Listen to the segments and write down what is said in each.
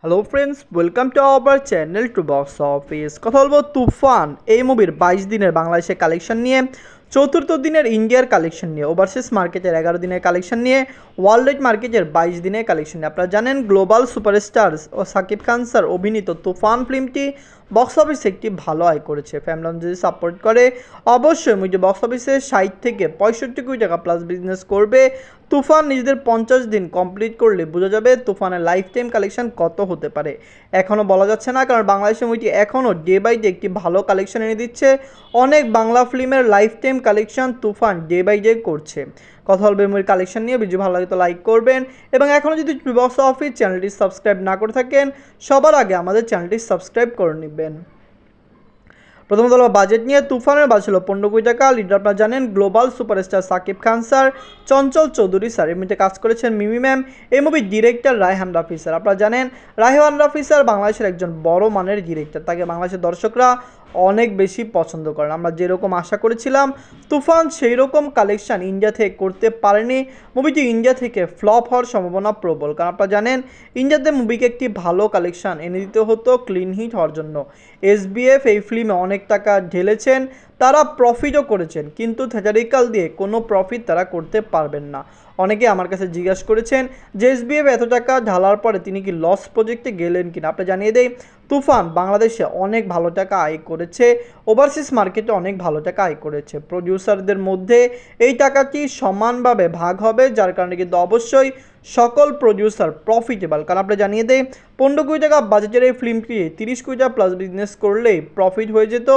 Hello friends, welcome to our channel to box office. কথা বলবো তুফান এই মুভির 22 দিনের বাংলাদেশের কালেকশন নিয়ে, চতুর্থ দিনের ইন্ডিয়ার কালেকশন নিয়ে, ওভারসিজ মার্কেটের 11 দিনের কালেকশন নিয়ে, ওয়ার্ল্ড ওয়াইড মার্কেটের 22 দিনের কালেকশন নিয়ে। আপনারা জানেন গ্লোবাল সুপারস্টার ও সাকিব খান স্যার অভিনীত তুফান ফিল্মটি বক্স অফিসে একটি ভালো আয় করেছে। ফ্যামিলি যদি সাপোর্ট করে অবশ্যই মুভি বক্স অফিসে 60 থেকে 65 কোটি টাকা প্লাস বিজনেস করবে। তুফান নিজেদের 50 দিন কমপ্লিট করলে বোঝা যাবে তুফানের লাইফ টাইম কালেকশন কত হতে পারে। এখনও বলা যাচ্ছে না, কারণ বাংলাদেশের মুভিটি এখনও ডে বাই ডে একটি ভালো কালেকশন এনে দিচ্ছে। অনেক বাংলা ফিল্মের lifetime collection Toofan day by day করছে। কথা বলবে মুভির কালেকশন নিয়ে। ভিডিও ভালো লাগে তো লাইক করবেন, এবং এখনও যদি বক্স অফিস চ্যানেলটি সাবস্ক্রাইব না করে থাকেন সবার আগে আমাদের চ্যানেলটি সাবস্ক্রাইব করে নেবেন। প্রথমত হলো বাজেট নিয়ে। তুফানের বাজেট ছিল 15 কোটি টাকা। লিডার আপনারা জানেন global superstar Shakib Khan sir, Chanchal Chowdhury sir, এই মুভিতে কাজ করেছেন মিমি ম্যাম। এই মুভির ডিরেক্টর রায়হান রাফি স্যার। আপনারা জানেন রায়হান রাফি স্যার বাংলাদেশের একজন বড় মানের ডিরেক্টর, তাকে বাংলাদেশের দর্শকরা অনেক বেশি পছন্দ করেন। আমরা যেরকম আশা করেছিলাম তুফান সেই রকম কালেকশন ইন্ডিয়া থেকে করতে পারেনি। মুভিটি ইন্ডিয়া থেকে ফ্লপ হওয়ার সম্ভাবনা প্রবল, কারণ আপনারা জানেন ইন্ডিয়াতে মুভিকে একটি ভালো কালেকশন এনে দিতে হতো ক্লিন হিট হওয়ার জন্য। এসবিএফ এই ফিল্মে অনেক টাকা ঢেলেছেন, তারা প্রফিটও করেছেন, কিন্তু থিয়েটারিক্যাল দিয়ে কোনো প্রফিট তারা করতে পারবেন না। অনেকে আমার কাছে জিজ্ঞাসা করেছেন যে এসবিএফ এত টাকা ঢালার পরে তিনি কি লস প্রজেক্টে গেলেন কিনা। আপনি জানিয়ে দেই তুফান বাংলাদেশে অনেক ভালো টাকা আয় করেছে, ওভারসিজ মার্কেটে অনেক ভালো টাকা আয় করেছে। প্রডিউসারদের মধ্যে এই টাকাটি সমানভাবে ভাগ হবে, যার কারণে কিন্তু অবশ্যই সকল প্রডিউসার প্রফিটেবল। কারণ আপনি জানিয়ে দেয় 15 কোটি টাকা বাজেটের এই ফিল্মটি 30 কোটি টাকা প্লাস বিজনেস করলেই প্রফিট হয়ে যেত,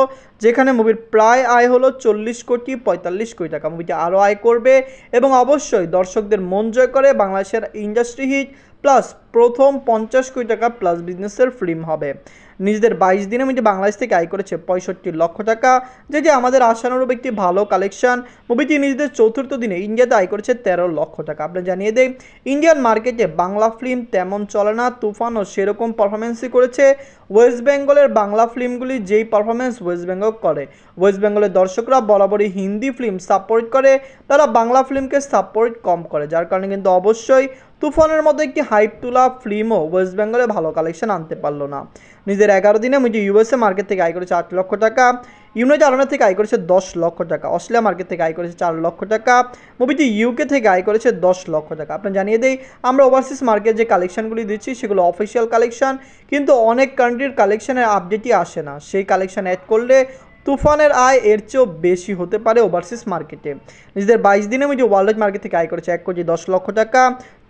যেখানে মুভির প্রায় আয় হলো 40 কোটি 45 কোটি টাকা। মুভিটি আরও আয় করবে এবং অবশ্যই দর্শকদের মন জয় করে বাংলাদেশের ইন্ডাস্ট্রি হিট প্লাস প্রথম 50 কোটি টাকা প্লাস বিজনেসের ফিল্ম হবে। নিজেদের 22 দিনে মুভিটি বাংলাদেশ থেকে আয় করেছে 65 লক্ষ টাকা, যেটি আমাদের আশানুরূপ একটি ভালো কালেকশন। মুভিটি নিজেদের চতুর্থ দিনে ইন্ডিয়াতে আয় করেছে 13 লক্ষ টাকা। আপনি জানিয়ে দেয় ইন্ডিয়ান মার্কেটে বাংলা ফিল্ম তেমন চলে না, তুফানও সেরকম পারফরমেন্সই করেছে। ওয়েস্ট বেঙ্গলের বাংলা ফিল্মগুলি যেই পারফরমেন্স ওয়েস্ট বেঙ্গল করে, ওয়েস্ট বেঙ্গলের দর্শকরা বরাবরই হিন্দি ফিল্ম সাপোর্ট করে, তারা বাংলা ফিল্মকে সাপোর্ট কম করে, যার কারণে কিন্তু অবশ্যই তুফানের মতো একটি হাইপ তোলা ফিল্মও ওয়েস্ট বেঙ্গলে ভালো কালেকশন আনতে পারলো না। নিজের 11 দিনে মুভি ইউএসএ মার্কেট থেকে আয় করেছে 8 লক্ষ টাকা, ইউনাইটেড আরব থেকে আয় করেছে 10 লক্ষ টাকা, অস্ট্রেলিয়া মার্কেট থেকে আয় করেছে 4 লক্ষ টাকা, মুভিটি ইউকে থেকে আয় করেছে 10 লক্ষ টাকা। আপনি জানিয়ে দেই আমরা ওভারসিজ মার্কেট যে কালেকশনগুলি দিচ্ছি সেগুলো অফিসিয়াল কালেকশন, কিন্তু অনেক কান্ট্রির কালেকশনের আপডেটই আসে না। সেই কালেকশন অ্যাড করলে তুফানের আয় এর চেয়েও বেশি হতে পারে ওভারসিজ মার্কেটে। নিজেদের 22 দিনে মুভি ওয়ার্ল্ড ওয়াইড মার্কেট থেকে আয় করেছে 1 কোটি 10 লক্ষ টাকা।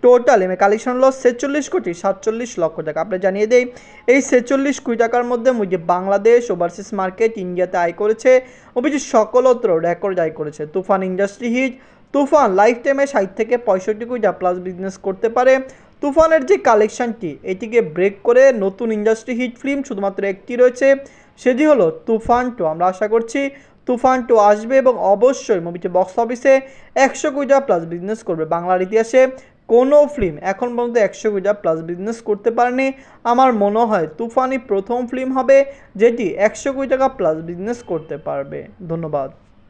টোটাল এমএ কালেকশন হলো 46 কোটি 47 লক্ষ টাকা। আপনি জানিয়ে দেই এই 46 কোটি টাকার মধ্যে মুভি বাংলাদেশ ওভারসিজ মার্কেট ইন্ডিয়াতে আয় করেছে, মুভিটি সকলত্র রেকর্ড আয় করেছে। তুফান ইন্ডাস্ট্রি হিট, তুফান লাইফ টাইমে 60 থেকে 65 কোটি প্লাস বিজনেস করতে পারে। তুফানের যে কালেকশনটি এটিকে ব্রেক করে নতুন ইন্ডাস্ট্রি হিট ফিল্ম শুধুমাত্র একটি রয়েছে, সেটি হলো তুফান 2। আমরা আশা করছি তুফান 2 আসবে এবং অবশ্যই মুভিটি বক্স অফিসে 100 কোটি প্লাস বিজনেস করবে। বাংলার ইতিহাসে কোনো ফিল্ম এখন পর্যন্ত 100 কোটি প্লাস বিজনেস করতে পারেনি। আমার মনে হয় তুফানই প্রথম ফিল্ম হবে যেটি 100 কোটি টাকা প্লাস বিজনেস করতে পারবে। ধন্যবাদ।